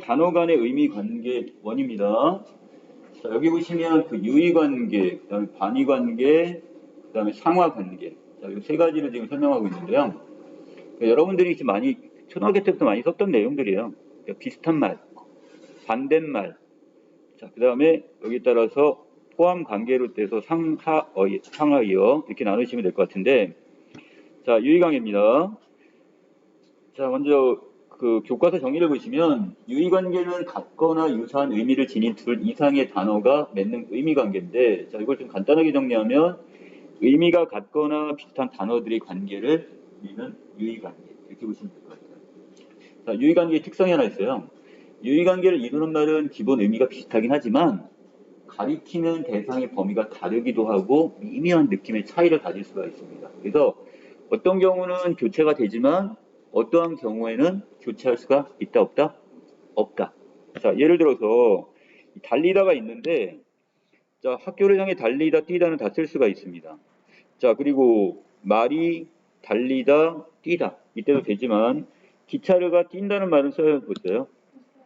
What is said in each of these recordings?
단어 간의 의미 관계 원입니다. 자, 여기 보시면 그 유의 관계, 그다음에 반의 관계, 그다음에 상하 관계. 자, 이 세 가지를 지금 설명하고 있는데요. 여러분들이 지금 많이 초등학교 때부터 많이 썼던 내용들이에요. 그러니까 비슷한 말, 반대말. 자, 그다음에 여기 따라서 포함 관계로 떼서 상하이어 이렇게 나누시면 될 것 같은데, 자, 유의 관계입니다. 자, 먼저 그 교과서 정의를 보시면 유의 관계는 같거나 유사한 의미를 지닌 둘 이상의 단어가 맺는 의미 관계인데, 자, 이걸 좀 간단하게 정리하면 의미가 같거나 비슷한 단어들의 관계를 우리는 유의 관계 이렇게 보시면 될 것 같아요. 자, 유의 관계의 특성이 하나 있어요. 유의 관계를 이루는 말은 기본 의미가 비슷하긴 하지만 가리키는 대상의 범위가 다르기도 하고 미묘한 느낌의 차이를 가질 수가 있습니다. 그래서 어떤 경우는 교체가 되지만 어떠한 경우에는 교체할 수가 있다 없다? 없다. 자, 예를 들어서 달리다가 있는데, 자, 학교를 향해 달리다 뛰다는 다 쓸 수가 있습니다. 자, 그리고 말이 달리다 뛰다 이때도 되지만 기차가 뛴다는 말은 써보세요.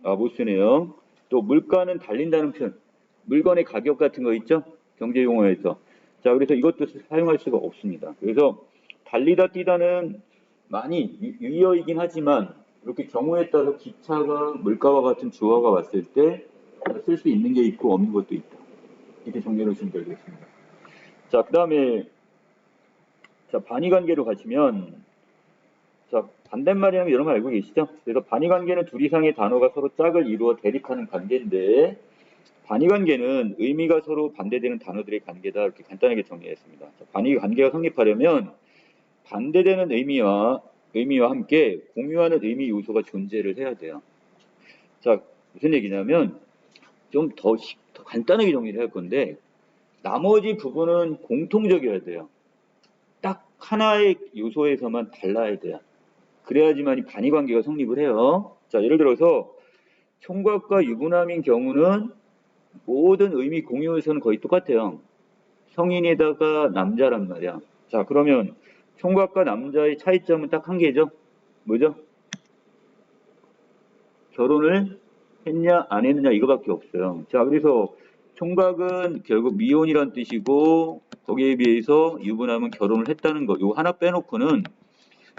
아, 못 쓰네요. 또 물가는 달린다는 표현, 물건의 가격 같은 거 있죠? 경제 용어에서. 자, 그래서 이것도 사용할 수가 없습니다. 그래서 달리다 뛰다는 많이 유의어이긴 하지만 이렇게 경우에 따라 기차가 물가와 같은 주어가 왔을 때 쓸 수 있는 게 있고 없는 것도 있다. 이렇게 정리해 주시면 되겠습니다. 자, 그 다음에 자, 반의 관계로 가시면, 자, 반대말이라면 여러분 알고 계시죠? 그래서 반의 관계는 둘 이상의 단어가 서로 짝을 이루어 대립하는 관계인데, 반의 관계는 의미가 서로 반대되는 단어들의 관계다 이렇게 간단하게 정리했습니다. 자, 반의 관계가 성립하려면 반대되는 의미와 함께 공유하는 의미 요소가 존재를 해야 돼요. 자, 무슨 얘기냐면 좀 더 간단하게 정리를 할 건데 나머지 부분은 공통적이어야 돼요. 딱 하나의 요소에서만 달라야 돼요. 그래야지만 이 반의 관계가 성립을 해요. 자, 예를 들어서 총각과 유부남인 경우는 모든 의미 공유 요소는 거의 똑같아요. 성인에다가 남자란 말이야. 자, 그러면 총각과 남자의 차이점은 딱 한 개죠. 뭐죠? 결혼을 했냐 안 했느냐 이거밖에 없어요. 자, 그래서 총각은 결국 미혼이란 뜻이고 거기에 비해서 유부남은 결혼을 했다는 거. 요 하나 빼놓고는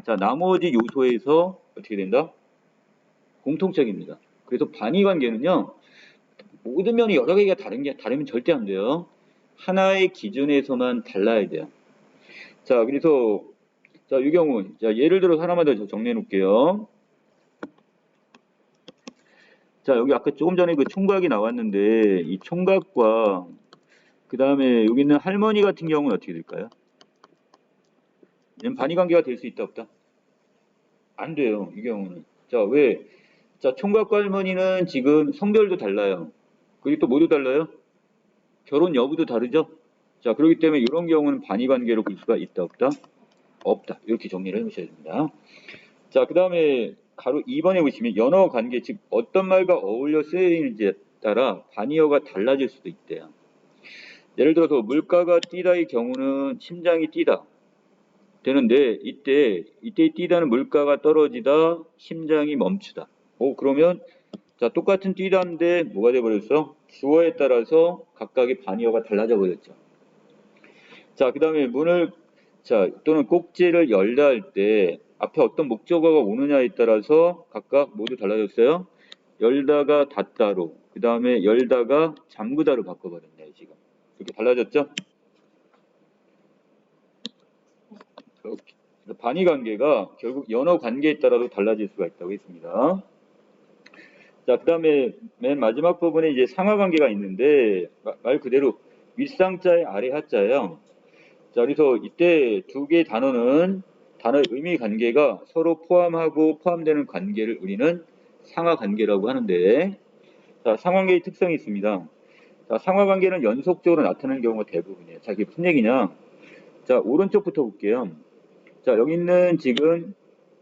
자, 나머지 요소에서 어떻게 된다? 공통적입니다. 그래서 반의 관계는요. 모든 면이 여러 개가 다르면 절대 안 돼요. 하나의 기준에서만 달라야 돼요. 자, 그래서 자, 이 경우 자, 예를 들어서 하나만 더 정리해 놓을게요. 자, 여기 아까 조금 전에 그 총각이 나왔는데 이 총각과 그 다음에 여기 있는 할머니 같은 경우는 어떻게 될까요? 반의 관계가 될 수 있다 없다? 안 돼요. 이 경우는. 자, 왜? 자, 총각과 할머니는 지금 성별도 달라요. 그리고 또 뭐도 달라요? 결혼 여부도 다르죠? 자, 그렇기 때문에 이런 경우는 반의 관계로 볼 수가 있다 없다? 없다. 이렇게 정리를 해주셔야 됩니다. 자, 그 다음에 가로 2번에 보시면 연어 관계, 즉 어떤 말과 어울려 쓰이는지에 따라 반의어가 달라질 수도 있대요. 예를 들어서 물가가 뛰다의 경우는 심장이 뛰다 되는데 이때 뛰다는 물가가 떨어지다, 심장이 멈추다. 그러면 자, 똑같은 뛰다인데 뭐가 돼버렸어? 주어에 따라서 각각의 반의어가 달라져 버렸죠. 자, 그 다음에 문을 자, 또는 꼭지를 열다 할 때 앞에 어떤 목적어가 오느냐에 따라서 각각 모두 달라졌어요. 열다가 닫다로, 그 다음에 열다가 잠그다로 바꿔버렸네요, 지금. 이렇게 달라졌죠? 이렇게. 반의 관계가 결국 연어 관계에 따라도 달라질 수가 있다고 했습니다. 자, 그 다음에 맨 마지막 부분에 이제 상하 관계가 있는데, 말 그대로 윗상자의 아래 하자예요. 자, 그래서 이때 두 개의 단어는 단어의 의미 관계가 서로 포함하고 포함되는 관계를 우리는 상하 관계라고 하는데, 자, 상관계의 특성이 있습니다. 자, 상하 관계는 연속적으로 나타나는 경우가 대부분이에요. 자, 이게 무슨 얘기냐? 자, 오른쪽부터 볼게요. 자, 여기 있는 지금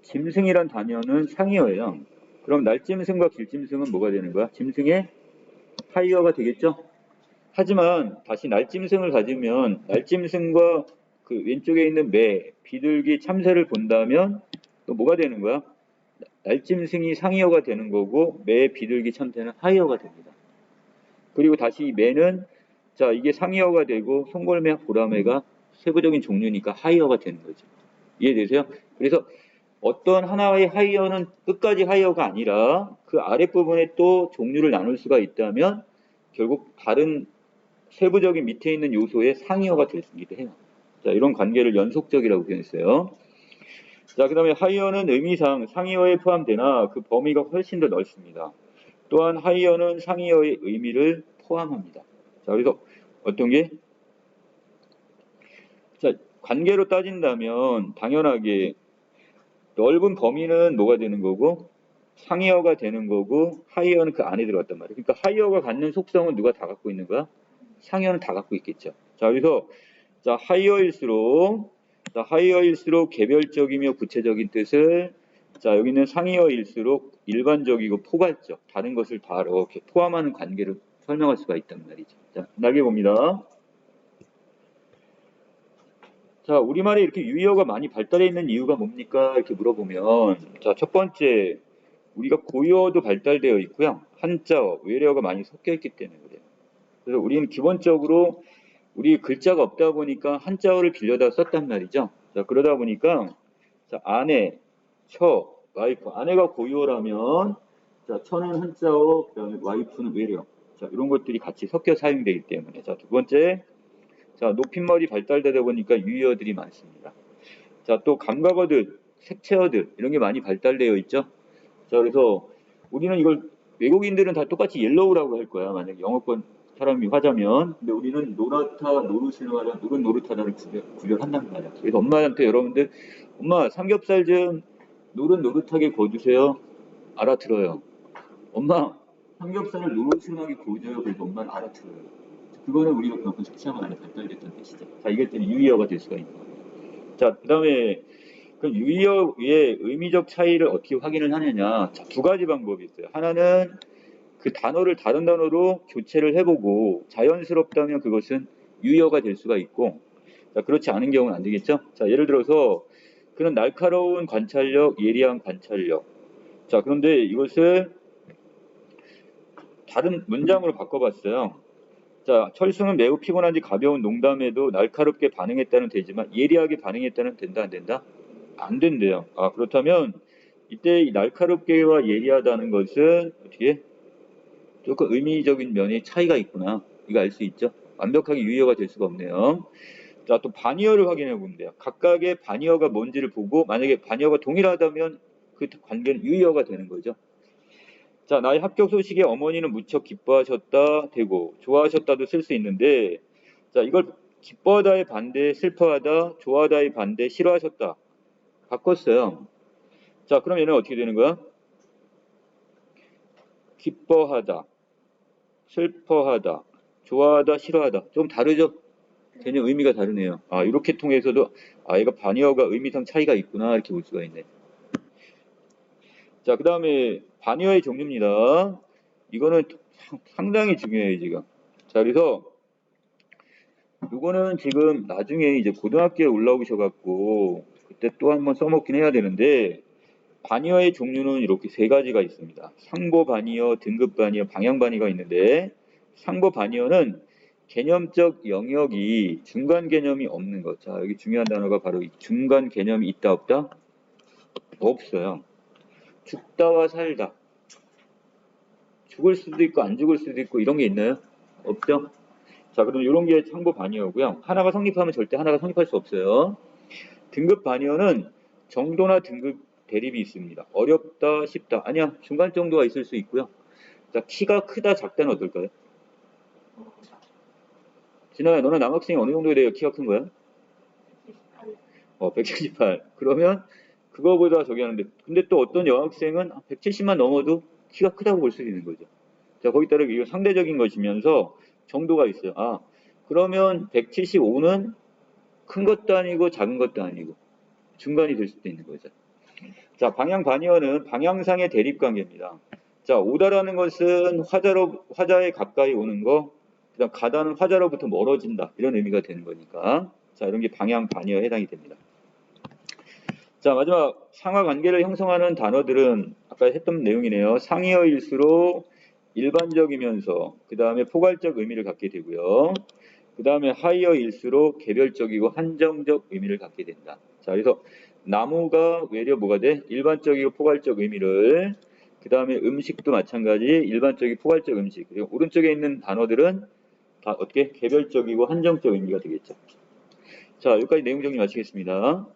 짐승이란 단어는 상이어예요. 그럼 날짐승과 길짐승은 뭐가 되는 거야? 짐승의 하이어가 되겠죠? 하지만 다시 날짐승을 가지면 날짐승과 그 왼쪽에 있는 매, 비둘기, 참새를 본다면 또 뭐가 되는 거야? 날짐승이 상이어가 되는 거고 매, 비둘기, 참새는 하이어가 됩니다. 그리고 다시 매는 자 이게 상이어가 되고 송골매, 보라매가 세부적인 종류니까 하이어가 되는 거죠. 이해되세요? 그래서 어떤 하나의 하이어는 끝까지 하이어가 아니라 그 아랫부분에 또 종류를 나눌 수가 있다면 결국 다른 세부적인 밑에 있는 요소의 상이어가 될 수기도 해요. 자, 이런 관계를 연속적이라고 표현했어요. 자, 그 다음에 하이어는 의미상 상이어에 포함되나 그 범위가 훨씬 더 넓습니다. 또한 하이어는 상이어의 의미를 포함합니다. 자, 그래서 어떤 게? 자, 관계로 따진다면 당연하게 넓은 범위는 뭐가 되는 거고 상이어가 되는 거고 하이어는 그 안에 들어갔단 말이에요. 그러니까 하이어가 갖는 속성은 누가 다 갖고 있는 거야? 상이어는 다 갖고 있겠죠. 자, 그래서 자, 하이어일수록 개별적이며 구체적인 뜻을 자, 여기는 상이어일수록 일반적이고 포괄적, 다른 것을 다 이렇게 포함하는 관계를 설명할 수가 있단 말이죠. 자, 날개 봅니다. 자, 우리말에 이렇게 유의어가 많이 발달해 있는 이유가 뭡니까? 이렇게 물어보면, 자, 첫 번째, 우리가 고유어도 발달되어 있고요. 한자어, 외래어가 많이 섞여 있기 때문에 그래요. 그래서 우리는 기본적으로 우리 글자가 없다 보니까 한자어를 빌려다 썼단 말이죠. 자, 그러다 보니까, 자, 아내, 처, 와이프. 아내가 고유어라면, 자, 처는 한자어, 그 다음에 와이프는 외래어. 자, 이런 것들이 같이 섞여 사용되기 때문에. 자, 두 번째, 자, 높임말이 발달되다 보니까 유의어들이 많습니다. 자, 또 감각어들, 색채어들 이런 게 많이 발달되어 있죠. 자, 그래서 우리는 이걸 외국인들은 다 똑같이 옐로우라고 할 거야. 만약 영어권 사람이 하자면. 근데 우리는 노랗다, 노릇이나 노릇 노릇하다를 구별한단 말이야. 그래서 엄마한테 여러분들 엄마 삼겹살 좀 노릇 노릇하게 구워주세요. 알아들어요. 엄마 삼겹살을 노릇노릇하게 구워줘요. 그래서 엄마는 알아들어요. 그거는 우리가 그만큼 숙지하면 안에 발달됐다는 뜻이죠. 자, 이것 때문에 유의어가 될 수가 있는 거예요. 자, 그 다음에 그 유의어의 의미적 차이를 어떻게 확인을 하느냐. 자, 두 가지 방법이 있어요. 하나는 그 단어를 다른 단어로 교체를 해보고 자연스럽다면 그것은 유의어가 될 수가 있고, 자, 그렇지 않은 경우는 안 되겠죠. 자, 예를 들어서 그런 날카로운 관찰력, 예리한 관찰력. 자, 그런데 이것을 다른 문장으로 바꿔봤어요. 자, 철수는 매우 피곤한지 가벼운 농담에도 날카롭게 반응했다는 되지만 예리하게 반응했다는 된다 안 된다? 안 된대요. 아, 그렇다면 이때 이 날카롭게와 예리하다는 것은 어떻게 조금 의미적인 면에 차이가 있구나. 이거 알 수 있죠? 완벽하게 유의어가 될 수가 없네요. 자, 또 반의어를 확인해 보면 돼요. 각각의 반의어가 뭔지를 보고 만약에 반의어가 동일하다면 그 관계는 유의어가 되는 거죠. 자, 나의 합격 소식에 어머니는 무척 기뻐하셨다 되고 좋아하셨다도 쓸 수 있는데, 자, 이걸 기뻐하다의 반대, 슬퍼하다, 좋아하다의 반대, 싫어하셨다 바꿨어요. 자, 그럼 얘는 어떻게 되는 거야? 기뻐하다, 슬퍼하다, 좋아하다, 싫어하다. 좀 다르죠? 전혀 의미가 다르네요. 아, 이렇게 통해서도 아, 얘가 반의어가 의미상 차이가 있구나 이렇게 볼 수가 있네. 자, 그 다음에 반의어의 종류입니다. 이거는 상당히 중요해요, 지금. 자, 그래서 이거는 지금 나중에 이제 고등학교에 올라오셔갖고 그때 또 한번 써먹긴 해야 되는데, 반의어의 종류는 이렇게 세 가지가 있습니다. 상보 반의어, 등급 반의어, 방향 반의가 있는데, 상보 반의어는 개념적 영역이 중간 개념이 없는 것. 자, 여기 중요한 단어가 바로 이 중간 개념이 있다 없다? 없어요. 죽다와 살다. 죽을 수도 있고 안 죽을 수도 있고 이런 게 있나요? 없죠? 자, 그럼 이런 게 상보 반의어고요. 하나가 성립하면 절대 하나가 성립할 수 없어요. 등급 반의어는 정도나 등급 대립이 있습니다. 어렵다, 쉽다. 아니야, 중간 정도가 있을 수 있고요. 자, 키가 크다, 작다는 어떨까요? 진아야, 너는 남학생이 어느 정도 돼야 키가 큰 거야? 178. 그러면 그거보다 저기 하는데, 근데 또 어떤 여학생은 170만 넘어도 키가 크다고 볼 수 있는 거죠. 자, 거기 따라 이거 상대적인 것이면서 정도가 있어요. 아, 그러면 175는 큰 것도 아니고 작은 것도 아니고 중간이 될 수도 있는 거죠. 자, 방향 반의어는 방향상의 대립 관계입니다. 자, 오다라는 것은 화자에 가까이 오는 거, 그다음 가다는 화자로부터 멀어진다 이런 의미가 되는 거니까. 자, 이런 게 방향 반의어에 해당이 됩니다. 자, 마지막 상하 관계를 형성하는 단어들은 아까 했던 내용이네요. 상이어일수록 일반적이면서 그 다음에 포괄적 의미를 갖게 되고요. 그 다음에 하이어일수록 개별적이고 한정적 의미를 갖게 된다. 자, 그래서 나무가 외려 뭐가 돼? 일반적이고 포괄적 의미를, 그 다음에 음식도 마찬가지 일반적이고 포괄적 음식. 그리고 오른쪽에 있는 단어들은 다 어떻게? 개별적이고 한정적 의미가 되겠죠. 자, 여기까지 내용 정리 마치겠습니다.